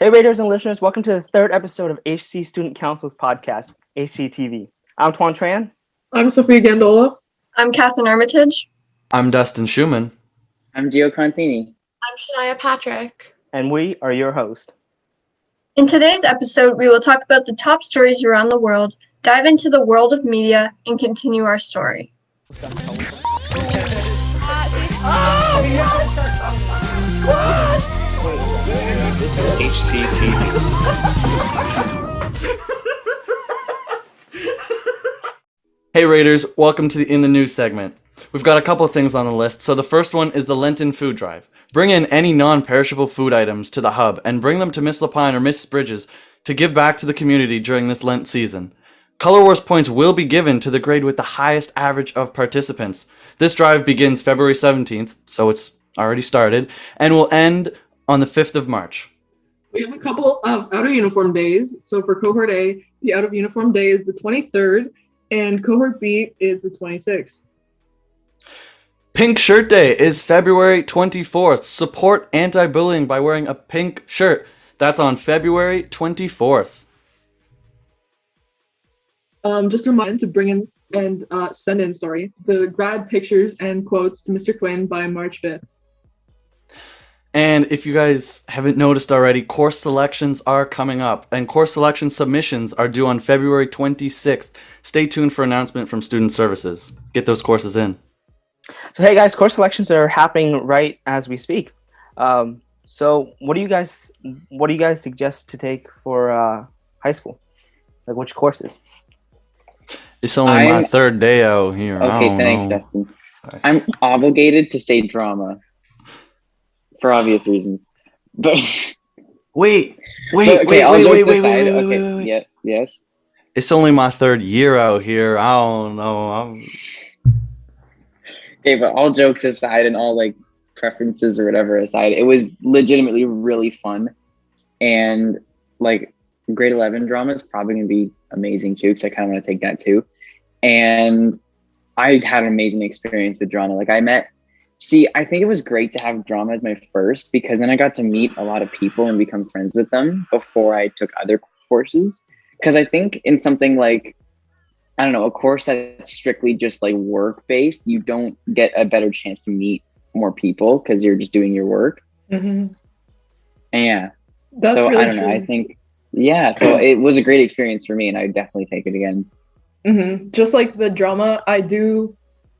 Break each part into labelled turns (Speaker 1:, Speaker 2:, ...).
Speaker 1: Hey, Raiders and listeners, welcome to the third episode of HC Student Council's podcast, HCTV. I'm Tuan Tran.
Speaker 2: I'm Sophia Gandola.
Speaker 3: I'm Catherine Armitage.
Speaker 4: I'm Dustin Schumann.
Speaker 5: I'm Gio Contini.
Speaker 6: I'm Shania Patrick.
Speaker 1: And we are your host.
Speaker 3: In today's episode, we will talk about the top stories around the world, dive into the world of media, and continue our story.
Speaker 7: This is HCTV.
Speaker 4: Hey Raiders, welcome to the In the News segment. We've got a couple of things on the list. So the first one is the Lenten food drive. Bring in any non-perishable food items to the hub and bring them to Miss Lapine or Miss Bridges to give back to the community during this Lent season. Color Wars points will be given to the grade with the highest average of participants. This drive begins February 17th, so it's already started, and will end on the 5th of March.
Speaker 2: We have a couple of out of uniform days. So for cohort A, the out of uniform day is the 23rd, and cohort B is the 26th.
Speaker 4: Pink Shirt Day is February 24th. Support anti-bullying by wearing a pink shirt. That's on February 24th.
Speaker 2: Just a reminder to bring in and send in, the grad pictures and quotes to Mr. Quinn by March 5th.
Speaker 4: And if you guys haven't noticed already, course selections are coming up, and course selection submissions are due on February 26th. Stay tuned for announcement from Student Services. Get those courses in.
Speaker 1: So hey guys, course selections are happening right as we speak. So what do you guys suggest to take for high school? Like which courses?
Speaker 4: It's only my third day out here.
Speaker 5: Okay, thanks, Dustin. Sorry. I'm obligated to say drama for obvious reasons. But
Speaker 4: wait.
Speaker 5: Yeah, yes.
Speaker 4: It's only my third year out here. I don't know.
Speaker 5: Okay, but all jokes aside and all like preferences or whatever aside, it was legitimately really fun. And like grade 11 drama is probably going to be amazing too, because I kind of want to take that too. And I had an amazing experience with drama. Like I think it was great to have drama as my first, because then I got to meet a lot of people and become friends with them before I took other courses. Because I think in something like, I don't know, a course that's strictly just like work based, you don't get a better chance to meet more people because you're just doing your work.
Speaker 2: Mm-hmm.
Speaker 5: And yeah.
Speaker 2: That's
Speaker 5: so
Speaker 2: really
Speaker 5: I don't know.
Speaker 2: true.
Speaker 5: I think, yeah. So it was a great experience for me, and I would definitely take it again.
Speaker 2: Mm-hmm. Just like the drama, I do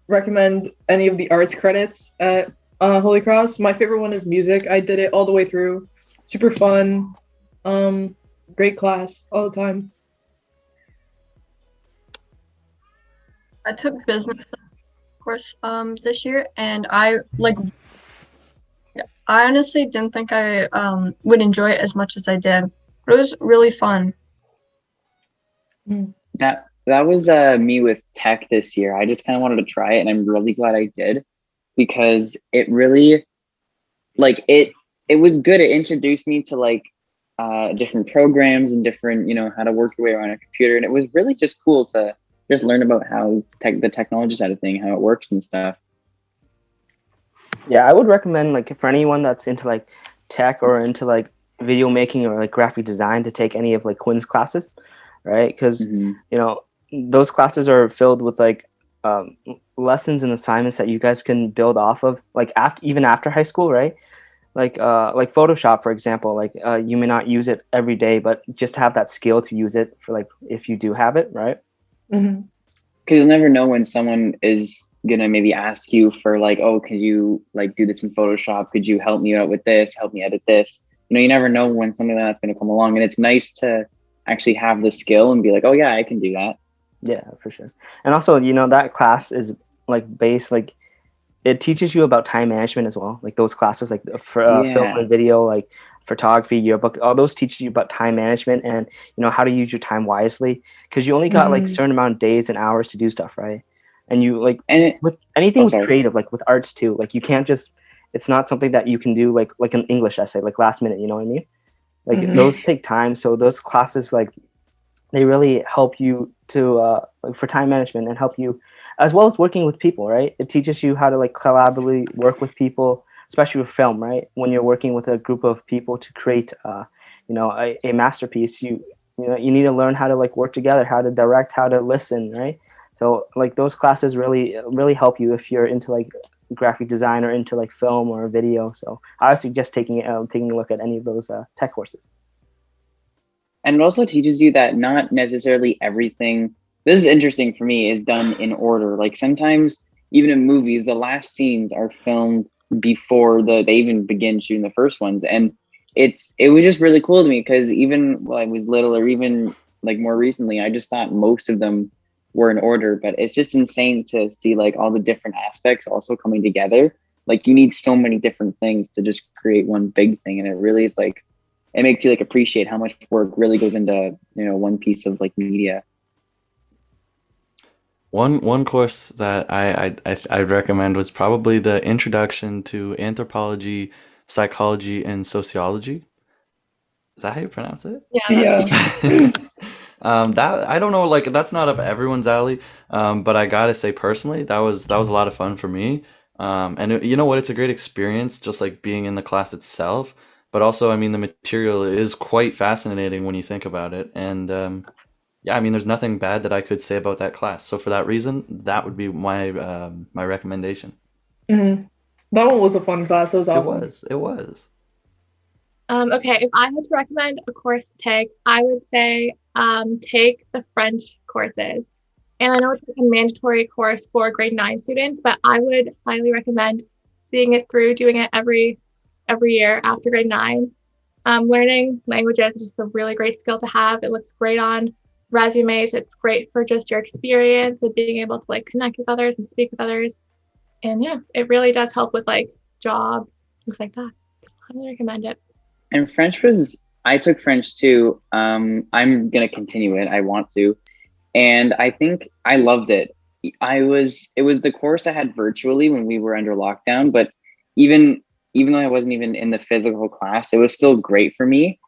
Speaker 2: recommend any of the arts credits at Holy Cross. My favorite one is music. I did it all the way through. Super fun. Great class all the time.
Speaker 3: I took business course this year, and I honestly didn't think I would enjoy it as much as I did. But it was really fun.
Speaker 5: That was me with tech this year. I just kind of wanted to try it, and I'm really glad I did, because it really, like, it was good. It introduced me to like different programs and different, how to work your way around a computer, and it was really just cool to just learn about how the technology side of thing, how it works and stuff.
Speaker 1: Yeah, I would recommend like for anyone that's into like tech or into like video making or like graphic design to take any of like Quinn's classes, right? Because those classes are filled with like lessons and assignments that you guys can build off of, like even after high school, right? Like Photoshop, for example. Like you may not use it every day, but just have that skill to use it for like if you do have it, right?
Speaker 2: Mm-hmm.
Speaker 5: Because you'll never know when someone is gonna maybe ask you for like, oh, could you like do this in Photoshop? Could you help me out with this? Help me edit this? You never know when something like that's gonna come along, and it's nice to actually have the skill and be like, oh yeah, I can do that.
Speaker 1: Yeah, for sure. And also, that class is like based, like it teaches you about time management as well. Like those classes, like for film and video, like photography, yearbook, all those teach you about time management and how to use your time wisely, because you only got like a certain amount of days and hours to do stuff, right? And you like with anything with creative, like with arts too, like you can't just, it's not something that you can do like an English essay like last minute, you know what I mean? Like those take time. So those classes, like they really help you to like for time management and help you as well as working with people, right? It teaches you how to like collaboratively work with people, especially with film, right? When you're working with a group of people to create, a masterpiece, you need to learn how to like work together, how to direct, how to listen, right? So like those classes really help you if you're into like graphic design or into like film or video. So I would suggest taking a look at any of those tech courses.
Speaker 5: And it also teaches you that not necessarily everything, this is interesting for me, is done in order. Like sometimes even in movies, the last scenes are filmed before they even begin shooting the first ones. And it was just really cool to me because even while I was little or even like more recently, I just thought most of them were in order. But it's just insane to see like all the different aspects also coming together. Like you need so many different things to just create one big thing. And it really is like, it makes you like appreciate how much work really goes into, one piece of like media.
Speaker 4: One course that I'd recommend was probably the Introduction to Anthropology, Psychology, and Sociology. Is that how you pronounce it?
Speaker 2: Yeah.
Speaker 4: That I don't know, like that's not up everyone's alley. But I gotta say personally, that was a lot of fun for me. You know what? It's a great experience, just like being in the class itself. But also, I mean, the material is quite fascinating when you think about it. And yeah, I mean, there's nothing bad that I could say about that class. So for that reason, that would be my recommendation.
Speaker 2: Mm-hmm. That one was a fun class. It was awesome.
Speaker 4: It was.
Speaker 6: Okay, if I had to recommend a course to take, I would say take the French courses. And I know it's like a mandatory course for grade 9 students, but I would highly recommend seeing it through, doing it every year after grade 9. Learning languages is just a really great skill to have. It looks great on resumes. It's great for just your experience and being able to like connect with others and speak with others. And yeah, it really does help with like jobs, things like that. I highly recommend it.
Speaker 5: And I took French too. I'm going to continue it. I want to. And I think I loved it. It was the course I had virtually when we were under lockdown, but even though I wasn't even in the physical class, it was still great for me.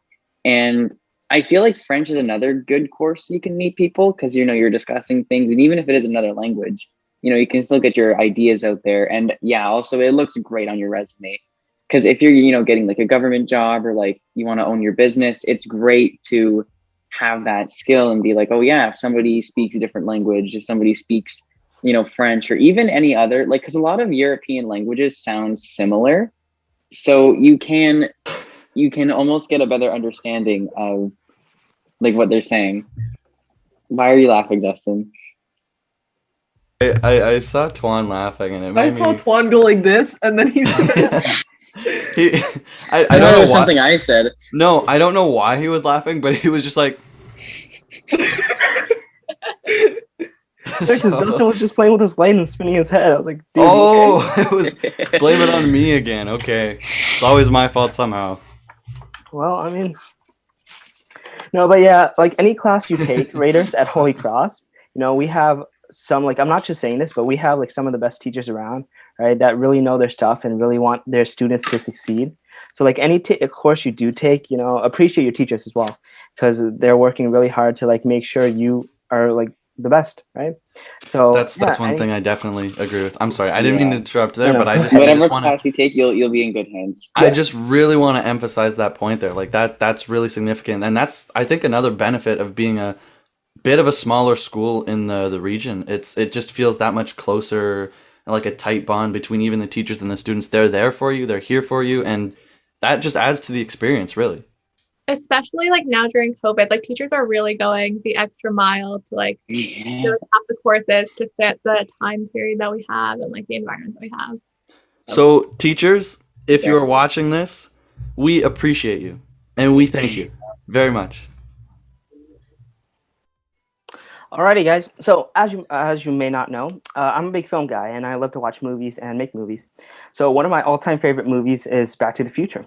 Speaker 5: And I feel like French is another good course you can meet people because, you're discussing things. And even if it is another language, you can still get your ideas out there. And yeah, also it looks great on your resume. Because if you're, getting like a government job or like you want to own your business, it's great to have that skill and be like, oh yeah, if somebody speaks a different language, if somebody speaks, French or even any other, like, because a lot of European languages sound similar. So you can almost get a better understanding of like what they're saying. Why are you laughing, Dustin?
Speaker 4: I saw Tuan laughing and it made
Speaker 2: I saw Tuan go like this and then he said
Speaker 4: I
Speaker 5: don't know why. Something I said.
Speaker 4: No, I don't know why he was laughing, but he was just like
Speaker 1: Because Dustin was just playing with his light and spinning his head. I was like, dude,
Speaker 4: okay? It was blame it on me again. Okay. It's always my fault somehow.
Speaker 1: Well, I mean, no, but yeah, like any class you take, Raiders at Holy Cross, we have some, like, I'm not just saying this, but we have like some of the best teachers around, right, that really know their stuff and really want their students to succeed. So like any course you do take, appreciate your teachers as well, because they're working really hard to like make sure you are like the best, right? So
Speaker 4: that's one thing I definitely agree with. I'm sorry, I didn't mean to interrupt there, but I just
Speaker 5: whatever class you take, you'll be in good hands.
Speaker 4: I just really want to emphasize that point there. Like that's really significant, and that's I think another benefit of being a bit of a smaller school in the region. It just feels that much closer, like a tight bond between even the teachers and the students. They're there for you, they're here for you, and that just adds to the experience, really.
Speaker 6: Especially like now during COVID, like teachers are really going the extra mile to like have the courses to fit the time period that we have and like the environment that we have.
Speaker 4: So teachers, if you are watching this, we appreciate you and we thank you very much.
Speaker 1: Alrighty, guys. So as you may not know, I'm a big film guy and I love to watch movies and make movies. So one of my all-time favorite movies is Back to the Future.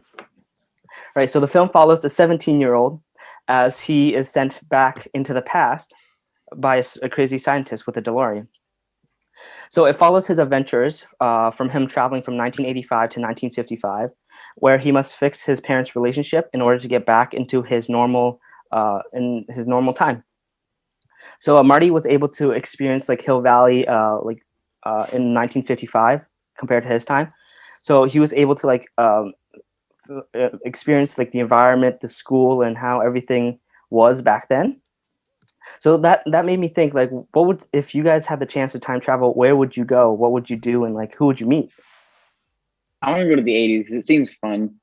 Speaker 1: Right, so the film follows the 17-year-old as he is sent back into the past by a crazy scientist with a DeLorean. So it follows his adventures from him traveling from 1985 to 1955, where he must fix his parents' relationship in order to get back into his normal time. So Marty was able to experience like Hill Valley in 1955 compared to his time. So he was able to like experience like the environment, the school, and how everything was back then. So that made me think, like, what would, if you guys had the chance to time travel, where would you go? What would you do, and like who would you meet?
Speaker 5: I want to go to the 80s. It seems fun.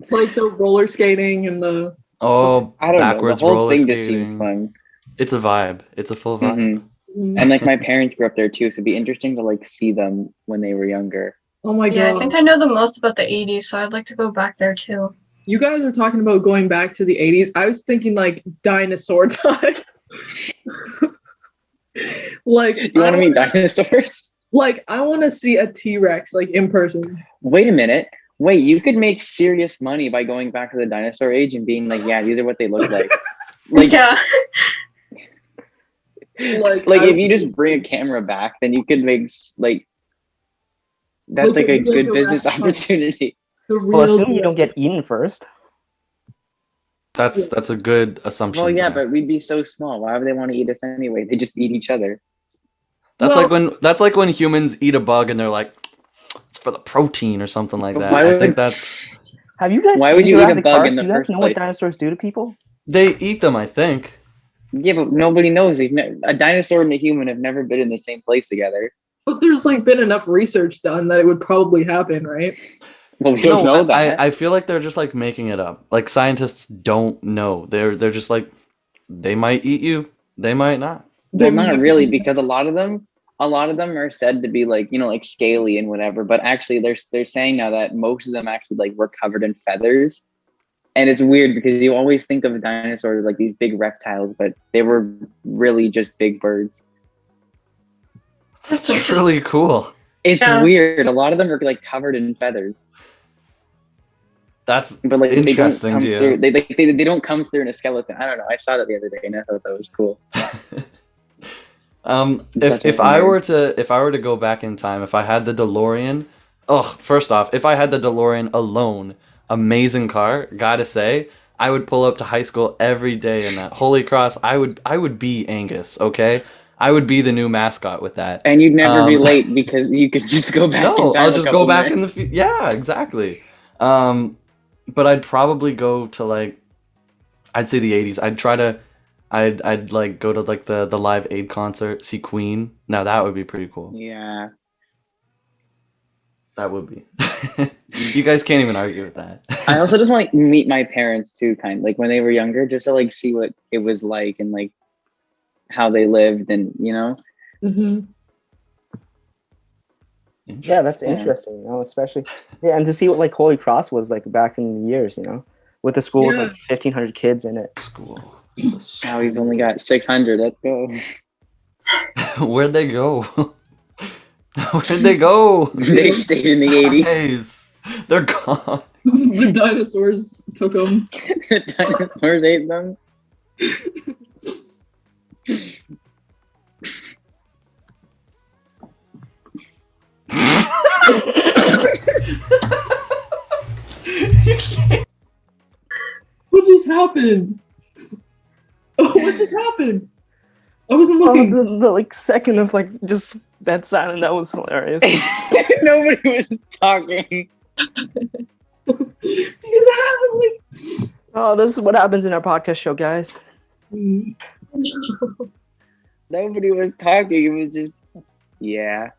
Speaker 2: Like the roller skating and the
Speaker 4: Oh,
Speaker 5: I don't know. The
Speaker 4: backwards
Speaker 5: whole
Speaker 4: roller
Speaker 5: thing
Speaker 4: skating.
Speaker 5: just seems fun.
Speaker 4: It's a vibe. It's a full vibe.
Speaker 5: And like my parents grew up there too, so it'd be interesting to like see them when they were younger.
Speaker 2: Oh my
Speaker 3: Yeah,
Speaker 2: god.
Speaker 3: I think I know the most about the 80s, so I'd like to go back there too.
Speaker 2: You guys are talking about going back to the 80s. I was thinking like dinosaur time. Like,
Speaker 5: You want to meet dinosaurs?
Speaker 2: Like, I want to see a T-Rex like in person.
Speaker 5: Wait a minute. Wait, you could make serious money by going back to the dinosaur age and being like, yeah, these are what they look like. Like,
Speaker 3: Yeah.
Speaker 2: Like
Speaker 5: if you just bring a camera back, then you could make like that's like a good business opportunity.
Speaker 2: the
Speaker 1: Well,
Speaker 2: real
Speaker 1: assume you don't get eaten first.
Speaker 4: That's a good assumption.
Speaker 5: Well, yeah, but we'd be so small. Why would they want to eat us anyway? They just eat each other.
Speaker 4: that's
Speaker 2: Well-
Speaker 4: like when humans eat a bug and they're like, it's for the protein or something like that.
Speaker 5: Why
Speaker 4: I
Speaker 5: would-
Speaker 4: think that's
Speaker 1: Have you guys
Speaker 5: Why
Speaker 1: seen
Speaker 5: would you eat a
Speaker 1: Jurassic
Speaker 5: bug
Speaker 1: Park?
Speaker 5: in the
Speaker 1: Do you guys
Speaker 5: first
Speaker 1: know
Speaker 5: place?
Speaker 1: what dinosaurs do to people?
Speaker 4: they eat them. I think.
Speaker 5: Yeah, but nobody knows. A dinosaur and a human have never been in the same place together.
Speaker 2: But there's like been enough research done that it would probably happen, right?
Speaker 5: Well, we don't know that.
Speaker 4: I feel like they're just like making it up. Like scientists don't know. They're just like, they might eat you. They might not.
Speaker 5: Well, not really, because a lot of them are said to be like, like scaly and whatever. But actually, they're saying now that most of them actually like were covered in feathers. And it's weird because you always think of dinosaurs as like these big reptiles, but they were really just big birds.
Speaker 4: That's really cool.
Speaker 5: It's
Speaker 3: Yeah.
Speaker 5: weird. A lot of them are like covered in feathers,
Speaker 4: That's
Speaker 5: but like
Speaker 4: interesting.
Speaker 5: they don't come through. They don't come through in a skeleton. I don't know. I saw that the other day and I thought that was cool.
Speaker 4: If I were to go back in time, if I had the DeLorean, first off, if I had the DeLorean alone, amazing car, gotta say, I would pull up to high school every day in that. Holy Cross, I would be Angus, okay? I would be the new mascot with that.
Speaker 5: And you'd never be late because you could just go back.
Speaker 4: No,
Speaker 5: in time
Speaker 4: I'll just
Speaker 5: a
Speaker 4: go
Speaker 5: couple
Speaker 4: back
Speaker 5: minutes.
Speaker 4: in the yeah, exactly. But I'd probably go to like, I'd say the 80s. I'd like go to like the Live Aid concert, see Queen. Now that would be pretty cool.
Speaker 5: Yeah.
Speaker 4: That would be. You guys can't even argue with that.
Speaker 5: I also just want to meet my parents too, kind of like when they were younger, just to like see what it was like and like how they lived, and
Speaker 2: Mm-hmm.
Speaker 1: Yeah, that's interesting. Especially and to see what like Holy Cross was like back in the years. With a school with like 1,500 kids in it.
Speaker 4: School.
Speaker 5: Now we've only got 600. Let's go.
Speaker 4: Where'd they go? Where'd they go?
Speaker 5: They stayed in the 80s.
Speaker 4: Guys, they're gone.
Speaker 2: The dinosaurs took them.
Speaker 5: The dinosaurs ate them.
Speaker 2: What just happened? What just happened? I wasn't looking.
Speaker 1: The like second of like just that silent, that was hilarious.
Speaker 5: Nobody was talking.
Speaker 2: Because I had like.
Speaker 1: Oh, this is what happens in our podcast show, guys.
Speaker 5: Nobody was talking. It was just, yeah.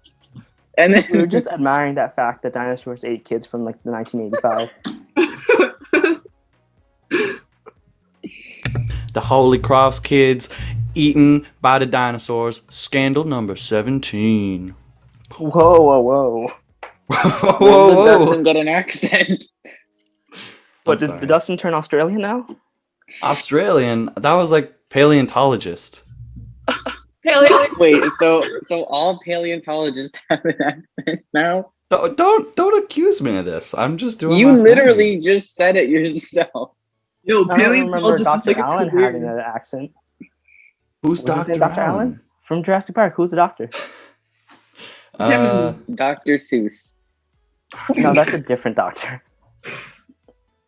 Speaker 5: And then
Speaker 1: We were just admiring that fact that dinosaurs ate kids from like the 1985.
Speaker 4: The Holy Cross kids eaten by the dinosaurs. Scandal number 17.
Speaker 1: Whoa, whoa, whoa!
Speaker 4: Whoa,
Speaker 5: Does Dustin get an accent?
Speaker 1: But did Dustin turn Australian now?
Speaker 4: Australian? That was like paleontologist.
Speaker 6: Paleo.
Speaker 5: Wait, so all paleontologists have an accent now?
Speaker 4: Don't accuse me of this. I'm just doing.
Speaker 5: You
Speaker 4: my
Speaker 5: literally
Speaker 4: thing.
Speaker 5: just said it yourself.
Speaker 2: Yo,
Speaker 1: I don't remember
Speaker 2: paleontologist is
Speaker 1: Dr.
Speaker 2: like a
Speaker 1: Allen
Speaker 2: career.
Speaker 1: having an accent.
Speaker 4: Who's
Speaker 1: Was his
Speaker 4: Dr.
Speaker 1: name Dr. Allen? From Jurassic Park. Who's the doctor?
Speaker 5: Dr. Seuss.
Speaker 1: No, that's a different doctor.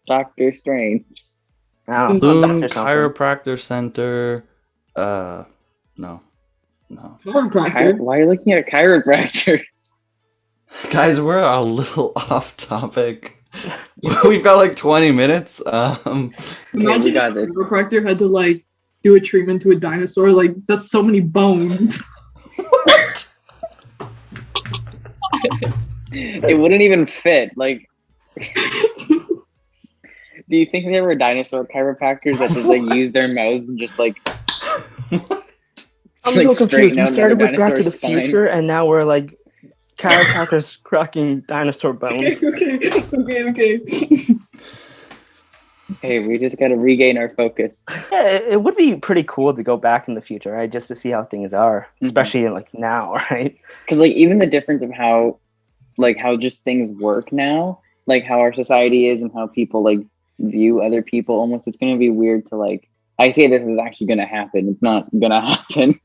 Speaker 5: Dr. Strange.
Speaker 1: I don't know.
Speaker 4: Boone
Speaker 1: Dr. something.
Speaker 4: Chiropractor Center. No.
Speaker 2: Chiropractor.
Speaker 5: Why are you looking at chiropractors?
Speaker 4: Guys, we're a little off topic. We've got like 20 minutes.
Speaker 2: Imagine
Speaker 5: we got
Speaker 2: if
Speaker 5: this.
Speaker 2: a chiropractor had to like do a treatment to a dinosaur. Like that's so many bones.
Speaker 5: It wouldn't even fit. Like, do you think there were dinosaur chiropractors that just like use their mouths and just like,
Speaker 1: I'm
Speaker 5: like
Speaker 1: so confused.
Speaker 5: straighten
Speaker 1: We
Speaker 5: out
Speaker 1: started
Speaker 5: another
Speaker 1: with Back to the
Speaker 5: dinosaur's spine?
Speaker 1: Future, and now we're like chiropractors cracking dinosaur bones.
Speaker 2: Okay.
Speaker 5: Hey, we just gotta regain our focus.
Speaker 1: Yeah, it would be pretty cool to go back in the future, right? Just to see how things are, especially like now, right?
Speaker 5: Because like even the difference of how just things work now, like how our society is and how people like view other people, almost it's gonna be weird to like. I say this is actually gonna happen. It's not gonna happen.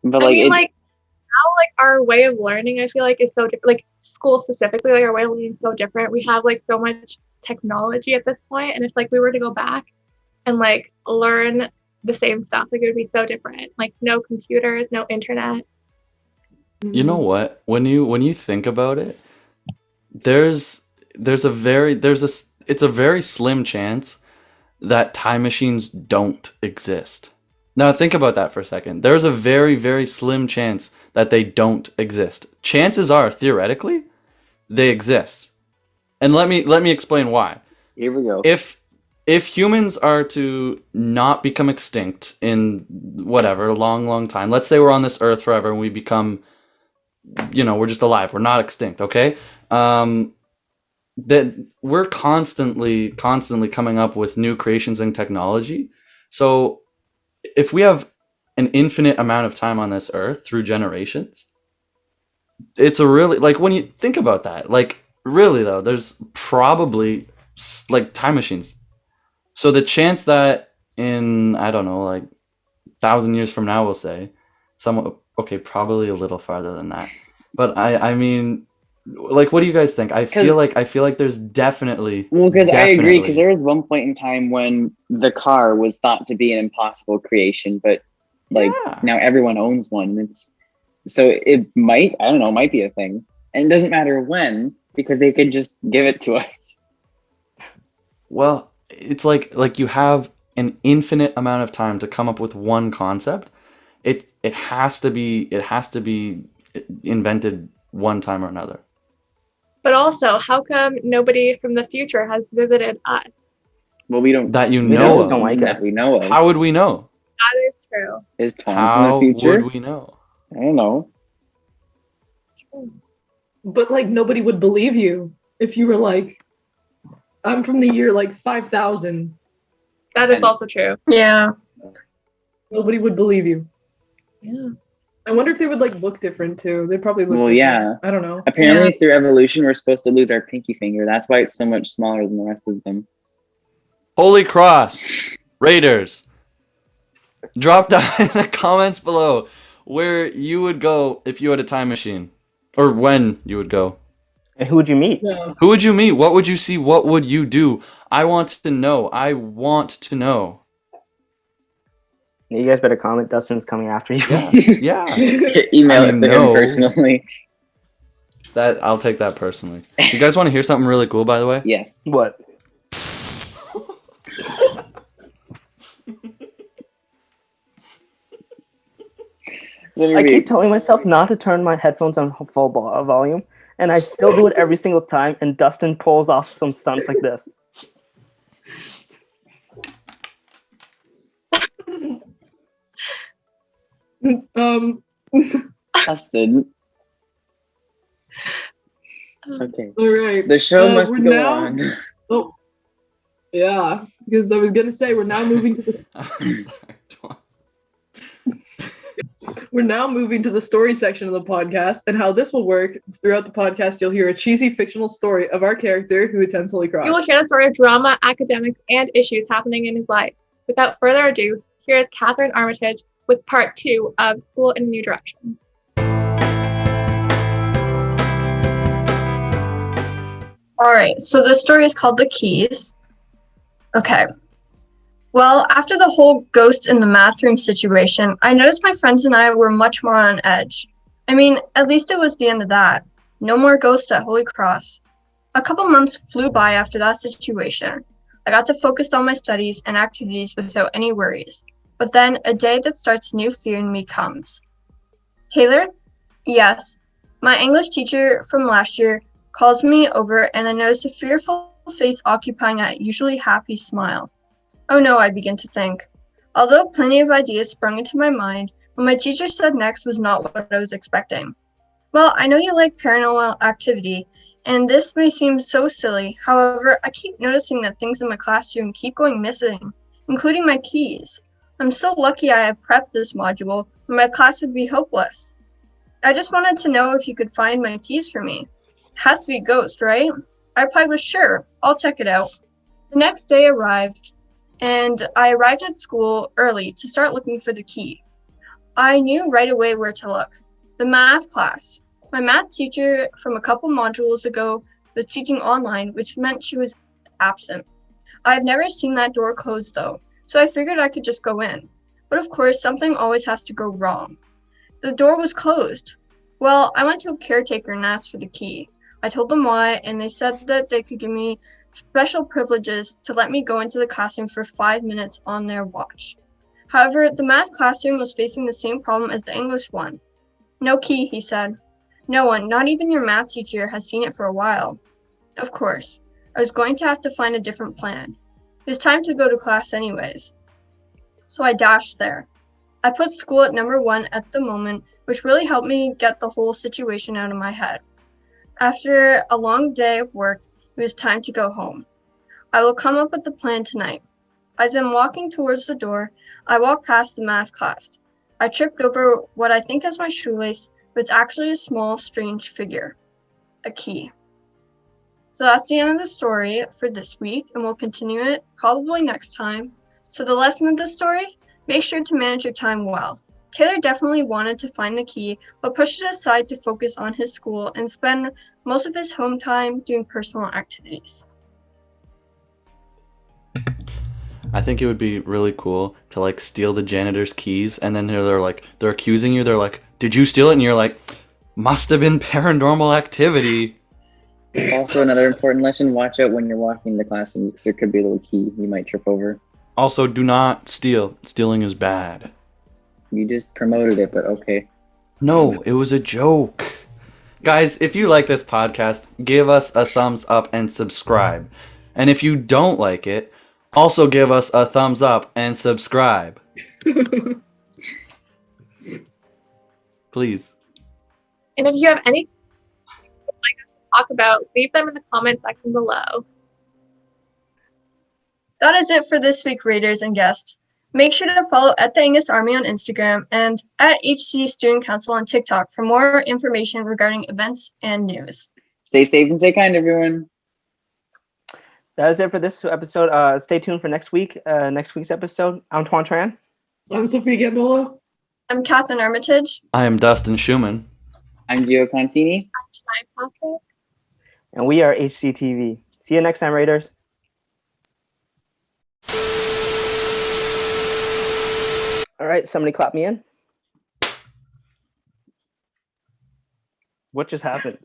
Speaker 5: But
Speaker 6: I mean, like now, like our way of learning, I feel like is so different. Like school specifically, like our way of learning is so different. We have like so much technology at this point, and if like we were to go back and like learn the same stuff, like it would be so different. Like no computers, no internet.
Speaker 4: You know what? When you think about it, it's a very slim chance that time machines don't exist. Now think about that for a second. There's a very, very slim chance that they don't exist. Chances are, theoretically, they exist. And let me explain why.
Speaker 5: here we go.
Speaker 4: If humans are to not become extinct in whatever, a long, long time, let's say we're on this earth forever and we become, we're just alive. We're not extinct, okay? That we're constantly coming up with new creations and technology. So if we have an infinite amount of time on this earth through generations, it's a really, like, when you think about that, like, really though, there's probably like time machines. So the chance that in, I don't know, like 1,000 years from now, we'll say, probably a little farther than that. But I mean, like, what do you guys think? I feel like there's definitely.
Speaker 5: Well, because I agree, because there was one point in time when the car was thought to be an impossible creation, but like now everyone owns one. So it might be a thing, and it doesn't matter when, because they could just give it to us.
Speaker 4: Well, it's like you have an infinite amount of time to come up with one concept. It has to be invented one time or another.
Speaker 6: But also, how come nobody from the future has visited us?
Speaker 5: Well, we don't.
Speaker 4: That you know of.
Speaker 1: Don't like us.
Speaker 5: We know of.
Speaker 4: How would we know?
Speaker 6: That is true.
Speaker 5: Is Tom
Speaker 4: How
Speaker 5: from the future?
Speaker 4: would we know?
Speaker 5: I don't know.
Speaker 2: But like nobody would believe you if you were like, I'm from the year like 5000.
Speaker 6: That is also true.
Speaker 3: Yeah.
Speaker 2: Nobody would believe you.
Speaker 6: Yeah.
Speaker 2: I wonder if they would like look different too. They'd probably look different.
Speaker 5: Yeah.
Speaker 2: I don't know.
Speaker 5: Apparently, through evolution, we're supposed to lose our pinky finger. That's why it's so much smaller than the rest of them.
Speaker 4: Holy Cross Raiders, drop down in the comments below where you would go if you had a time machine, or when you would go.
Speaker 1: And who would you meet?
Speaker 2: Yeah.
Speaker 4: Who would you meet? What would you see? What would you do? I want to know. I want to know.
Speaker 1: You guys better comment. Dustin's coming after you.
Speaker 4: Yeah.
Speaker 5: Email it to him personally.
Speaker 4: That I'll take that personally. You guys want to hear something really cool, by the way?
Speaker 5: Yes.
Speaker 1: What? I keep telling myself not to turn my headphones on full volume, and I still do it every single time, and Dustin pulls off some stunts like this.
Speaker 5: Dustin. Okay.
Speaker 2: All right.
Speaker 5: The show must go on.
Speaker 2: Oh, yeah. Because I was gonna say we're now moving to the.
Speaker 4: I'm sorry.
Speaker 2: We're now moving to the story section of the podcast, and how this will work is throughout the podcast, you'll hear a cheesy fictional story of our character who attends Holy Cross.
Speaker 6: You will hear the story of drama, academics, and issues happening in his life. Without further ado, here is Catherine Armitage with part 2 of School in a New Direction.
Speaker 3: All right, so this story is called The Keys. Okay. Well, after the whole ghosts in the math room situation, I noticed my friends and I were much more on edge. I mean, at least it was the end of that. No more ghosts at Holy Cross. A couple months flew by after that situation. I got to focus on my studies and activities without any worries. But then a day that starts a new fear in me comes. Taylor? Yes. My English teacher from last year calls me over and I noticed a fearful face occupying that usually happy smile. Oh no, I begin to think. Although plenty of ideas sprung into my mind, what my teacher said next was not what I was expecting. Well, I know you like paranormal activity, and this may seem so silly. However, I keep noticing that things in my classroom keep going missing, including my keys. I'm so lucky I have prepped this module, or my class would be hopeless. I just wanted to know if you could find my keys for me. It has to be a ghost, right? I replied with sure, I'll check it out. The next day arrived, and I arrived at school early to start looking for the key. I knew right away where to look. The math class. My math teacher from a couple modules ago was teaching online, which meant she was absent. I've never seen that door closed though, so I figured I could just go in. But of course, something always has to go wrong. The door was closed. Well, I went to a caretaker and asked for the key. I told them why, and they said that they could give me special privileges to let me go into the classroom for 5 minutes on their watch. However, the math classroom was facing the same problem as the English one. No key, he said. No one, not even your math teacher, has seen it for a while. Of course, I was going to have to find a different plan. It was time to go to class anyways. So I dashed there. I put school at number 1 at the moment, which really helped me get the whole situation out of my head. After a long day of work, it was time to go home. I will come up with a plan tonight. As I'm walking towards the door, I walk past the math class. I tripped over what I think is my shoelace, but it's actually a small, strange figure. A key. So that's the end of the story for this week, and we'll continue it probably next time. So the lesson of this story? Make sure to manage your time well. Taylor definitely wanted to find the key, but pushed it aside to focus on his school and spend most of his home time doing personal activities.
Speaker 4: I think it would be really cool to like steal the janitor's keys, and then they're accusing you. They're like, "Did you steal it?" And you're like, "Must have been paranormal activity."
Speaker 5: Also, another important lesson: watch out when you're walking in the classroom because there could be a little key you might trip over.
Speaker 4: Also, do not steal. Stealing is bad.
Speaker 5: You just promoted it, but okay.
Speaker 4: No, it was a joke. Guys, if you like this podcast, give us a thumbs up and subscribe. And if you don't like it, also give us a thumbs up and subscribe. Please.
Speaker 6: And if you have any you'd like us to talk about, leave them in the comment section below.
Speaker 3: That is it for this week, Raiders and guests. Make sure to follow at the Angus Army on Instagram and at HC Student Council on TikTok for more information regarding events and news.
Speaker 5: Stay safe and stay kind, everyone.
Speaker 1: That is it for this episode. Stay tuned for next week's episode. I'm Tuan Tran.
Speaker 2: I'm Sophia Gamboa.
Speaker 3: I'm Catherine Armitage.
Speaker 4: I am Dustin Schumann.
Speaker 5: I'm Gio Contini.
Speaker 6: I'm Patrick.
Speaker 1: And we are HCTV. See you next time, Raiders. All right, somebody clap me in. What just happened?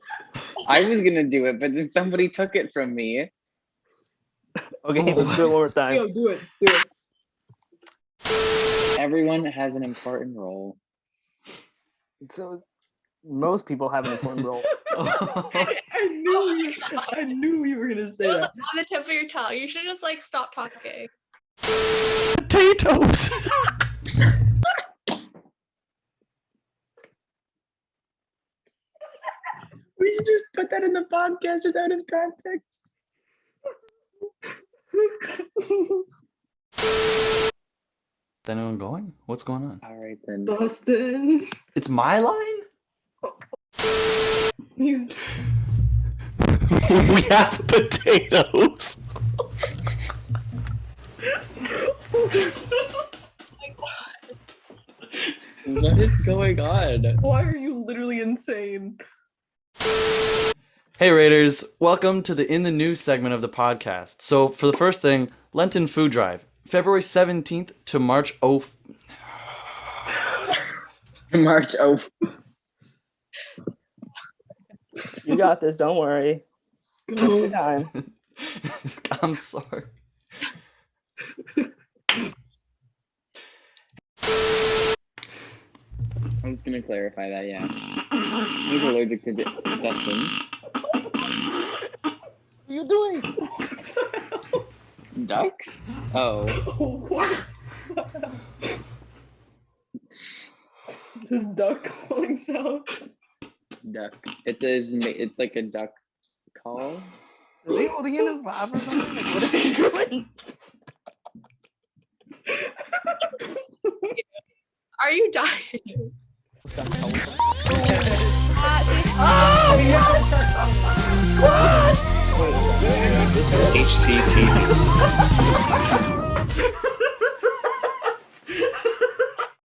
Speaker 5: I was gonna do it, but then somebody took it from me.
Speaker 1: Okay, let's do it one more time.
Speaker 2: Yo, do it.
Speaker 5: Everyone has an important role.
Speaker 1: So most people have an important role.
Speaker 2: I knew you were gonna say
Speaker 6: It was
Speaker 2: that.
Speaker 6: on the tip of your tongue. You should just stop talking.
Speaker 4: Potatoes.
Speaker 2: We should just put that in the podcast just out of context.
Speaker 4: Is anyone going? What's going on?
Speaker 5: All right then.
Speaker 2: Dustin.
Speaker 4: It's my line?
Speaker 2: He's
Speaker 4: We have potatoes.
Speaker 5: What is going on?
Speaker 2: why are you literally insane?
Speaker 4: Hey Raiders, welcome to the In the News segment of the podcast. So for the first thing, Lenten Food Drive, February 17th to March
Speaker 5: March. Oh.
Speaker 1: You got this. Don't worry. Take your time.
Speaker 4: I'm sorry.
Speaker 5: I'm just gonna clarify that. Yeah, he's allergic to dusting.
Speaker 1: What are you doing?
Speaker 5: Ducks? Oh.
Speaker 2: What? This is duck calling sound.
Speaker 5: Duck. It's like a duck call.
Speaker 1: Is he holding in his laugh or something? Like, what is he doing?
Speaker 6: Are you dying?
Speaker 7: This is HCTV.